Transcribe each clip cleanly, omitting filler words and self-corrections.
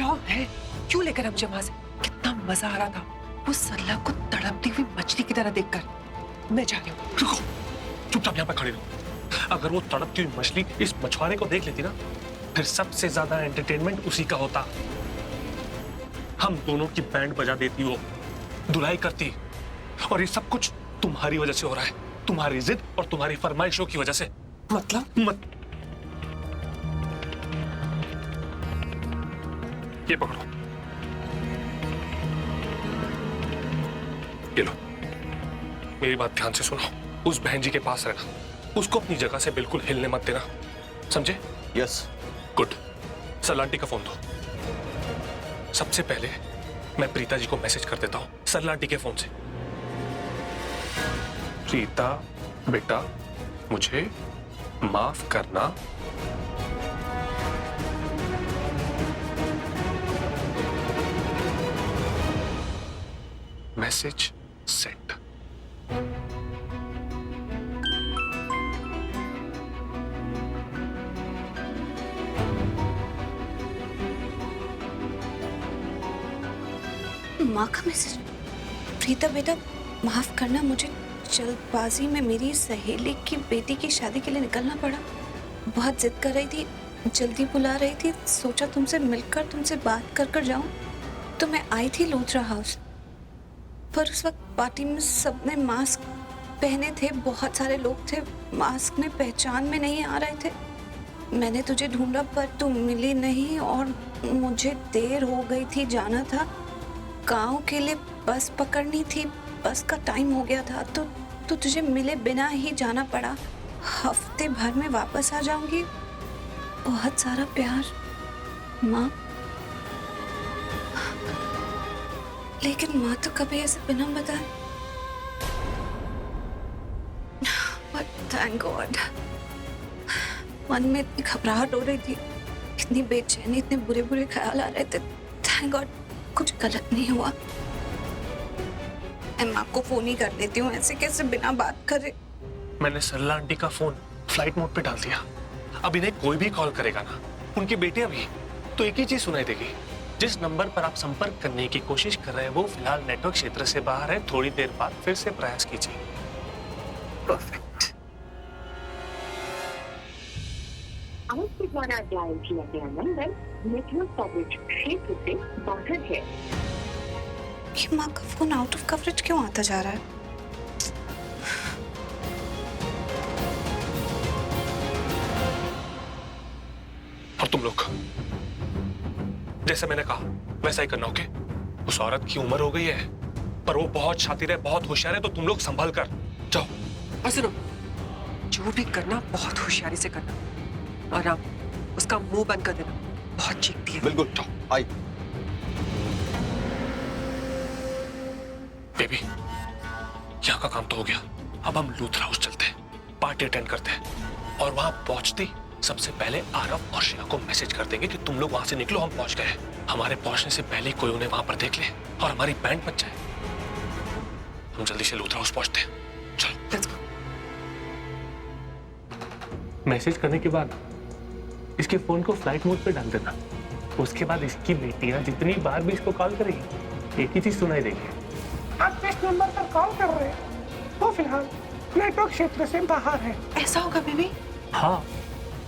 क्या है? क्यों लेकर मुझे वहां से? कितना मजा आ रहा था वो सरला को तड़पती हुई मछली की तरह देखकर। मैं जा रही हूँ। रुको, चुपचाप यहाँ पे खड़े रहो। अगर वो तड़पती हुई मछली इस मछुआरे को देख लेती ना, फिर सबसे ज्यादा एंटरटेनमेंट उसी का होता। हम दोनों की बैंड बजा देती, वो धुलाई करती, और ये सब कुछ तुम्हारी वजह से हो रहा है, तुम्हारी जिद और तुम्हारी फरमाइशों की वजह से। मतलब? ये पकड़ो, ये लो, मेरी बात ध्यान से सुनो। उस बहन जी के पास रहना, उसको अपनी जगह से बिल्कुल हिलने मत देना, समझे? यस। गुड। सरला आंटी का फोन दो। सबसे पहले मैं प्रीता जी को मैसेज कर देता हूं सरला आंटी के फोन से। प्रीता बेटा, मुझे माफ करना। Message send. माँ का मैसेज। प्रीता बेटा माफ करना, मुझे जल्दबाजी में मेरी सहेली की बेटी की शादी के लिए निकलना पड़ा। बहुत जिद कर रही थी, जल्दी बुला रही थी, सोचा तुमसे मिलकर तुमसे बात कर कर जाऊं, तो मैं आई थी लोथरा हाउस। पर उस वक्त पार्टी में सबने मास्क पहने थे, बहुत सारे लोग थे, मास्क में पहचान में नहीं आ रहे थे। मैंने तुझे ढूंढा पर तू मिली नहीं और मुझे देर हो गई थी, जाना था गांव के लिए, बस पकड़नी थी, बस का टाइम हो गया था, तो तुझे मिले बिना ही जाना पड़ा। हफ्ते भर में वापस आ जाऊंगी। बहुत सारा प्यार माँ। लेकिन माँ तो कभी ऐसे बिना बताए। But thank God. मन में इतनी घबराहट हो रही थी, इतनी बेचैनी, इतने बुरे बुरे ख्याल आ रहे थे। थैंक गॉड कुछ गलत नहीं हुआ। मैं माँ को फोन ही कर देती हूँ, ऐसे कैसे बिना बात करे। मैंने सरला आंटी का फोन फ्लाइट मोड पे डाल दिया। अब इन्हें कोई भी कॉल करेगा ना, उनकी बेटियां भी, तो एक ही चीज सुनाई देगी। जिस नंबर पर आप संपर्क करने की कोशिश कर रहे हैं वो फिलहाल नेटवर्क क्षेत्र से बाहर है, थोड़ी देर बाद फिर से प्रयास कीजिए। परफेक्ट। आपके द्वारा डायल किया गया नंबर नेटवर्क कवरेज क्षेत्र से बाहर है। कि माँ का फोन आउट ऑफ कवरेज क्यों आता जा रहा है? और तुम लोग जैसे मैंने कहा वैसा ही करना, ओके? उस औरत की उम्र हो गई है, पर वो बहुत शातिर है, बहुत होशियार है, तो तुम लोग संभल कर जाओ। और सुनो, जो भी करना बहुत होशियारी से करना, और आप उसका मुंह बंद कर देना, बहुत चीखती है। बिल्कुल। जाओ, आई। बेबी, यहाँ का काम तो हो गया, अब हम लूथरा हाउस चलते हैं, पार्टी अटेंड करते हैं, और वहां पहुंचते सबसे पहले आरव और श्रेया को मैसेज कर देंगे कि तुम लोग वहां से निकलो, हम पहुंच गए। हमारे पहुंचने से पहले कोई उन्हें वहां पर देख ले और हमारी बैंड बच जाए। हम जल्दी से लूथरा हाउस पहुंचते हैं, चलो। Let's go. मैसेज करने के बाद इसके फोन को फ्लाइट मोड पे डाल देना। उसके बाद इसकी बेटियां जितनी बार भी इसको कॉल करेगी, एक ही चीज सुनाई देगी। आप जिस नंबर पर कॉल कर रहे हैं वो फिलहाल नेटवर्क क्षेत्र से बाहर है। ऐसा होगा बेबी? हाँ।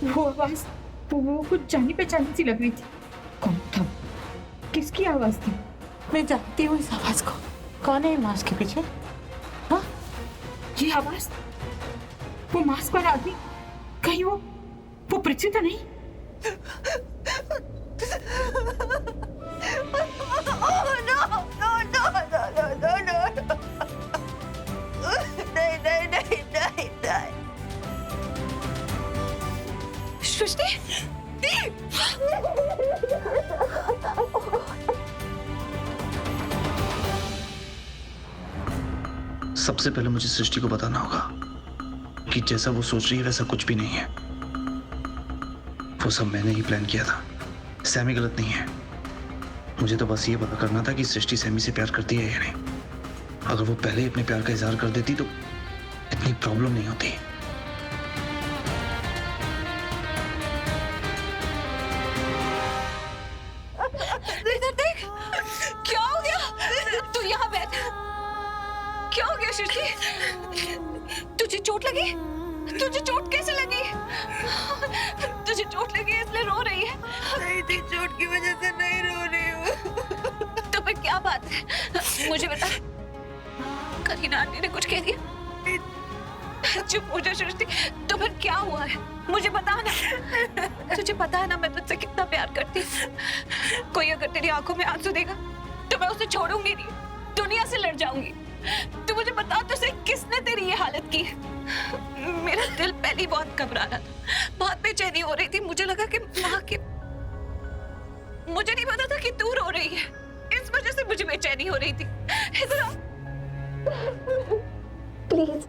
वो आवाज वो कुछ जानी पहचानी सी लग रही थी। कौन था? किसकी आवाज थी? मैं जानती हूँ इस आवाज को। कौन है मास्क के पीछे? हाँ, ये आवाज, वो मास्क वाला आदमी, कहीं वो पृथ्वी तो नहीं? सृष्टि, सबसे पहले मुझे सृष्टि को बताना होगा कि जैसा वो सोच रही है वैसा कुछ भी नहीं है। वो सब मैंने ही प्लान किया था। सैमी गलत नहीं है। मुझे तो बस ये पता करना था कि सृष्टि सैमी से प्यार करती है या नहीं। अगर वो पहले ही अपने प्यार का इजहार कर देती तो इतनी प्रॉब्लम नहीं होती। तुझे चोट लगी? तुझे चोट कैसे लगी? तुझे चोट लगी इसलिए रो रही है? नहीं थी, चोट की वजह से नहीं रो रही हूँ। तो फिर क्या बात है? मुझे बता। करीना आंटी ने कुछ कह दिया? चुप हो जा सृष्टि। तो फिर क्या हुआ है? मुझे बता ना। तुझे पता है ना मैं तुझसे कितना प्यार करती हूँ। कोई अगर तेरी आंखों में आंसू देगा तो मैं उसे छोड़ूंगी नहीं, दुनिया से लड़ जाऊंगी। तू मुझे बता, तुझसे किसने तेरी ये हालत की है? मेरा दिल पहले ही बहुत घबरा रहा था, बहुत बेचैनी हो रही थी। मुझे लगा कि माँ की, मुझे नहीं पता था कि तू रो रही है, इस वजह से मुझे बेचैनी हो रही थी। इधर आ। प्लीज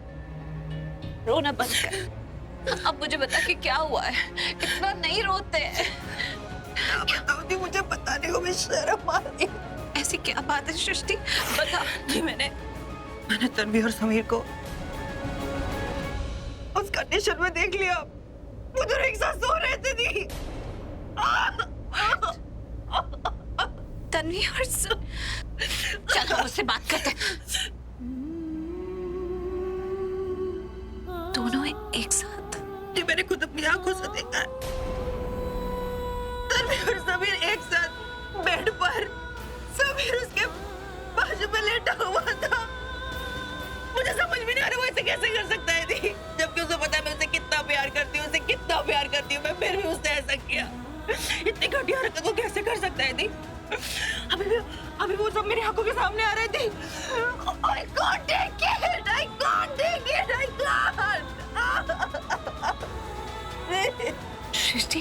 रोना बंद कर। अब मुझे बता कि क्या हुआ है? इतना नहीं रोते हैं। क्या बताऊँ थी, मुझे बताने को भी शर्म आ रही। ऐसी क्या बात है सृष्टि, बता। मैंने तन्वी और समीर को उस कंडीशन में देख लिया। वो दोनों एक साथ सो रहे थे दी। तन्वी और चलो मुझसे बात करते। दोनों एक साथ? ये मैंने खुद अपनी आंखों से देखा है। तन्वी और समीर एक साथ बेड पर, समीर उसके बाजू में लेटा हुआ था। मुझे समझ में नहीं आ रहा वो ऐसे कैसे कर सकता है दी, जबकि उसे पता है मैं उसे कितना प्यार करती हूँ, उसे कितना प्यार करती हूँ, मैं फिर भी उसने ऐसा किया। इतनी घटिया हरकत वो कैसे कर सकता है दी? अभी वो सब मेरी आंखों के सामने आ रहे थे। I can't take it, I can't take it, I can't. सृष्टि,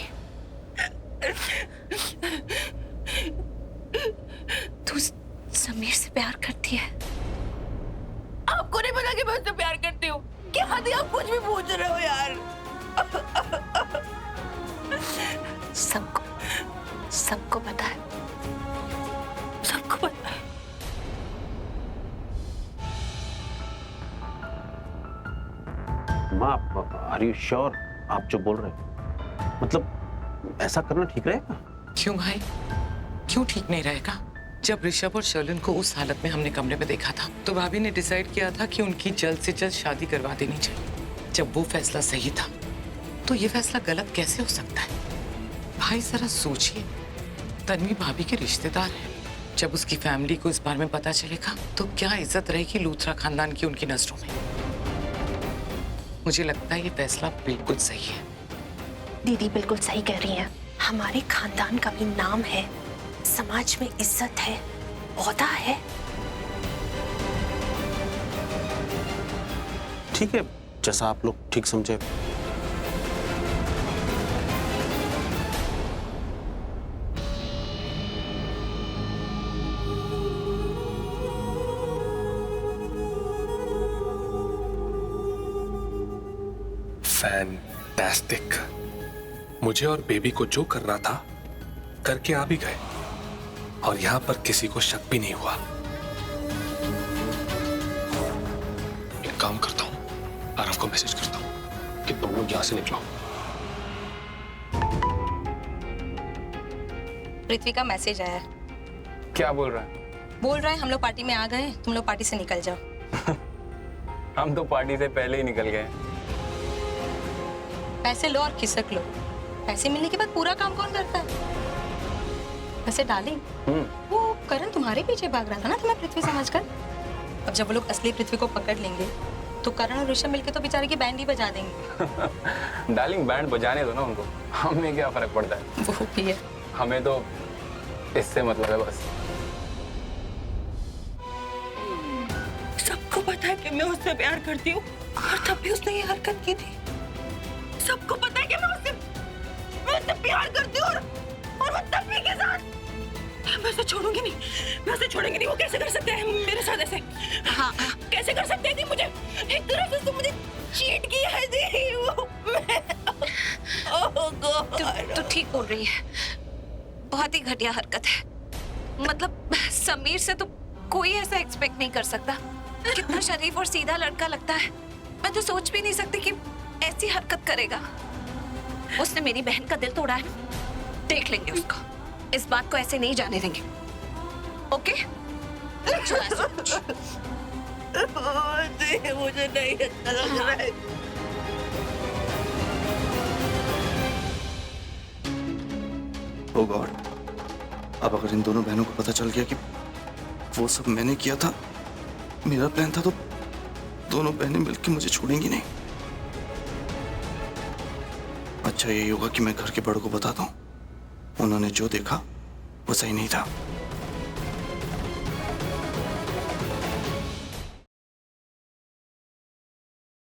तू समीर से प्यार करती है? आपको नहीं पता कि मैं उससे प्यार करती हूँ? क्या हद है, आप कुछ भी पूछ रहे हो यार। सबको पता है, सबको पता है। माँ, आर यू श्योर आप जो बोल रहे हो? मतलब ऐसा करना ठीक रहेगा? क्यों भाई, क्यों ठीक नहीं रहेगा? जब ऋषभ और शर्लिन को उस हालत में हमने कमरे में देखा था तो भाभी ने डिसाइड किया था कि उनकी जल्द से जल्द शादी करवा देनी चाहिए। जब वो फैसला सही था तो ये फैसला गलत कैसे हो सकता है? भाई जरा सोचिए, तन्वी भाभी के रिश्तेदार है। जब उसकी फैमिली को इस बारे में पता चलेगा तो क्या इज्जत रहेगी लूथरा खानदान की उनकी नजरों में। मुझे लगता है ये फैसला बिल्कुल सही है। दीदी बिल्कुल सही कह रही हैं। हमारे खानदान का भी नाम है, समाज में इज्जत है, ओहदा है। ठीक है, जैसा आप लोग ठीक समझे। फैंटास्टिक। मुझे और बेबी को जो करना था करके आ भी गए और यहां पर किसी को शक भी नहीं हुआ। एक काम करता हूं, आरव को मैसेज करता हूं कि तुम लोग यहां से निकलो। पृथ्वी का मैसेज आया। क्या बोल रहा है? बोल रहा है हम लोग पार्टी में आ गए, तुम लोग पार्टी से निकल जाओ। हम तो पार्टी से पहले ही निकल गए। पैसे लो और खिसक लो। पैसे मिलने के बाद पूरा काम कौन करता है? वैसे डार्लिंग, वो करण तुम्हारे पीछे भाग रहा था ना तुम्हें पृथ्वी समझकर। अब जब वो लोग असली पृथ्वी को पकड़ लेंगे तो करण और ऋषभ मिलके तो बेचारे की बैंड ही बजा देंगे। डार्लिंग, बैंड बजाने दो ना उनको, हमें क्या फर्क पड़ता है। वो भी है, हमें तो इससे मतलब है बस। सबको पता है कि मैं उससे प्यार करती हूँ और तब भी उसने ये हरकत की थी। सबको पता है कि मैं उससे प्यार करती हूँ और वो तन्वी के साथ। मैं उसे छोड़ूंगी नहीं, मैं उसे छोड़ूंगी नहीं। वो कैसे कर सकते हैं मेरे साथ ऐसे? हाँ, कैसे कर सकते हैं? मुझे एक तरह से मुझे चीट किया है दी वो। तू ठीक बोल रही है, बहुत ही घटिया हरकत है। मतलब समीर से तो कोई ऐसा एक्सपेक्ट नहीं कर सकता। कितना शरीफ और सीधा लड़का लगता है। मैं तो सोच भी नहीं सकती कि ऐसी हरकत करेगा। उसने मेरी बहन का दिल तोड़ा है, देख लेंगे उसको। इस बात को ऐसे नहीं जाने देंगे। ओके? जी, मुझे नहीं अच्छा लग रहा है। ओ गॉड, अब अगर इन दोनों बहनों को पता चल गया कि वो सब मैंने किया था, मेरा प्लान था, तो दोनों बहनें मिलकर मुझे छोड़ेंगी नहीं। अच्छा यही होगा कि मैं घर के बड़ों को बता दूं, उन्होंने जो देखा वो सही नहीं था।